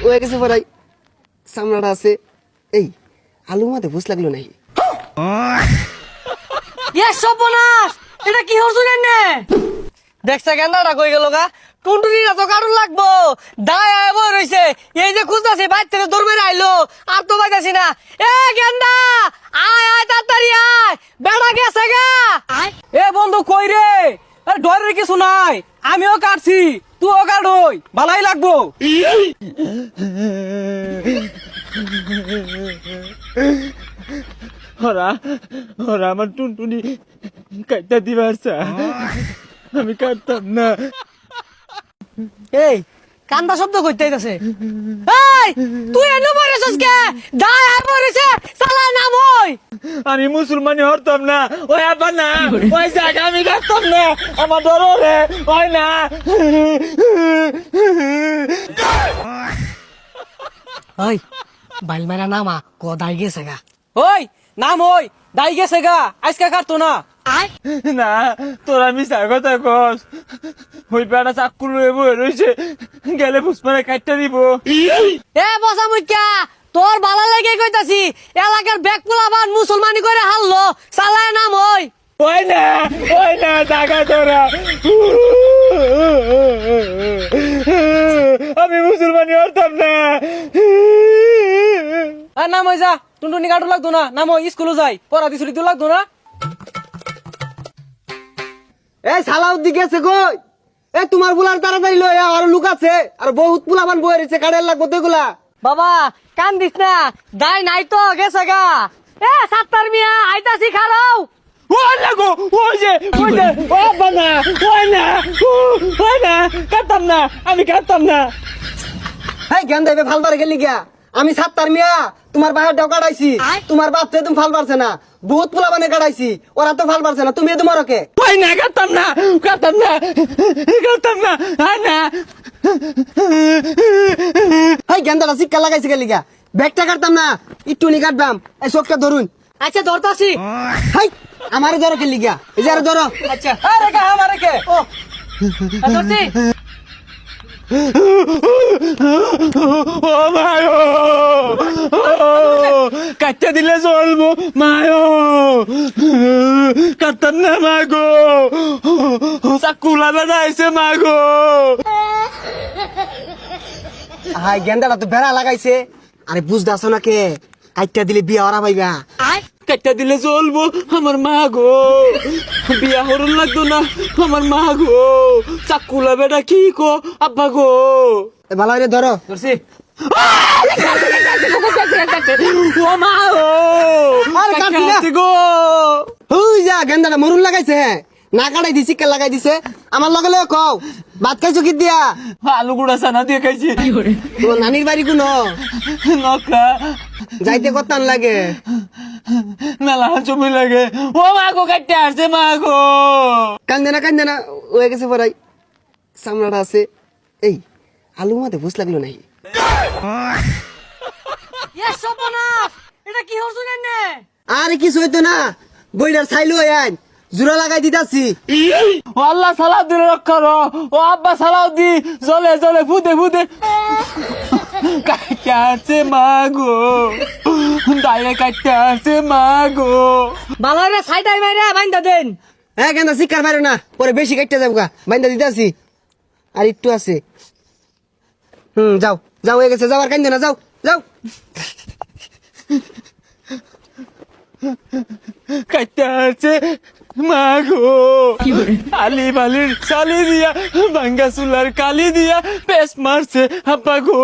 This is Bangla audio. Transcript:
হয়ে গেছে পড়াই সামনাটা আছে এই আলু মাতে ভুস লাগলো নাই সর্বনাশ এটা কি হরছুন নে দেখছে গেন্দাটা কই গেল গা টুনটুনিটা তো কারণ লাগবো দায় আয় বই রইছে এই যে খুঁজতাছি বাইর থেকে দৌড় মেরে আইলো আর তো পাইতাছি না এ গেন্দা আয় আয় তাড়াতাড়ি আয় বেড়া গেছে গা এ বন্ধু কই রে আরে ডরের কিছু নাই আমিও কাটছি তুইও কাটই ভালাই লাগবো ওরা ওরা আমার টুনটুনি কাটটা দিবার আমি কাটতাম না। এই কান্দা শব্দ কইতে আইতাছে এই তুই এনে মরেছস কে দায় আর মরেছে সালা নাম হই আমি মুসলমানি হরতাম না ওই আবার না ওই জায়গা আমি কাটতাম না আমার ডর রে ওই না ওই বাইল মেরা নামা ক দাই গেছে গা ওই নাম ওই দাই গেছে গা আজকে কাটতো না না তোরা মিশা কথা কস ওই বেড়া চাক্কু লয়ে বয়ে রয়েছে গেলে পুষ্পারে কাটটা দিব। এ বসা মুখ্যা তোর বালা লেগে কইতাছি এলাকার ব্যাগ পোলাবান মুসলমানি করে হারলো সালায় নাম ওই ওই না টাকা তোরা আমি মুসলমানি হরতাম না। আর নাম ওই যা টুনটুনি কাটু লাগতো না নাম ওই স্কুলে যাই পড়া দিছুলি তো লাগতো না এই সালাউদ্দি গেছে কই এ তোমার বুলার তাড়াতাড়ি লই আর লুক আছে আর বহুত পুলাবান বয়ে রয়েছে কাড়ের লাগবো তো এগুলা বাবা কান দিস না দাই নাই তো গেছে গা এ সাত্তার মিয়া আইতাছি খারাও ওই লাগো ওই যে ও বানা ওই না কাটতাম না আমি কাটতাম না। এই জ্ঞান দেবে ফাল পারে গেলি গিয়া আমি সাত্তার মিয়া তোমার বাইরে ডাও কাটাইছি তোমার বাপ তো তুমি ফাল পারছে না বহুত পুলাবানে কাটাইছি ওরা তো ফাল পারছে না তুমি তোমার ওকে ওই না কাটতাম না আয় না এই জ্ঞানদাটা শিক্ষা লাগাইছে গেলি গিয়া ব্যাগটা কাটতাম না একটু নি কাটবাম এই চোখটা ধরুন আচ্ছা ধরতাছি হাই আমারে ধরো গেলি গিয়া এই যে আরে ধরো আচ্ছা আরে কা আমারে কে ও ধরছি ও মায়ো কাটতে দিলে চলবো মায়ো কাটতাম না মাগো চাকুলা বেড়াইছে মাগো। হাই গেন্দাটা তো বেড়া লাগাইছে আরে বুঝদাছ না কে কাইটা দিলে বিয়া ওরা পাইবা কাটতে দিলে চলবো আমার মা গো বিয়া হরুন লাগতো না আমার মা গো চাকুলা বেড়া কি কো আব্বা গো ভালো রে ধরো ধরছি ও মা আরে কাটছি না। গো হুই যা গেন্দাটা মরুন লাগাইছে না কাটাই দিছি কে লাগাই দিছে আমার লগে লগে কও ভাত খাইছো কি দিয়া আলু গুড়া সানা দিয়ে খাইছি তোমার নানির বাড়ি কোন নকা যাইতে কতান লাগে মেলা জমি লাগে ও মা গো কাটতে আসছে মা গো কান্দে না হয়ে গেছে পড়াই সামনাটা আছে এই আলু মাতে ভুস লাগলো নাই এ সর্বনাশ এটা কি হরছুন নে আরে কিছু হইতো না বইটার ছাইলো আইন জোড়া লাগাই দিতাছি ও আল্লাহ সালাদ দিলে রক্ষা রো ও আব্বা সালাদ দি জলে জলে ফুদে ফুদে কাটতে আসছে মা গো দায়ে কাটতে আসছে মা গো বালারে সাইডাই মাইরা বাইন্দা দেন হ্যাঁ কেন শিকার পারো না পরে বেশি কাটতে যাবো গা বাইন্দা দিতাছি আর একটু আছে যাও যাও হয়ে গেছে যাও আর কান্দে না যাও যাও কাটতে আসছে মা গো আলি বালির চালি দিয়া ভাঙ্গা চুলার কালি দিয়া পেস মারছে আব্বা গো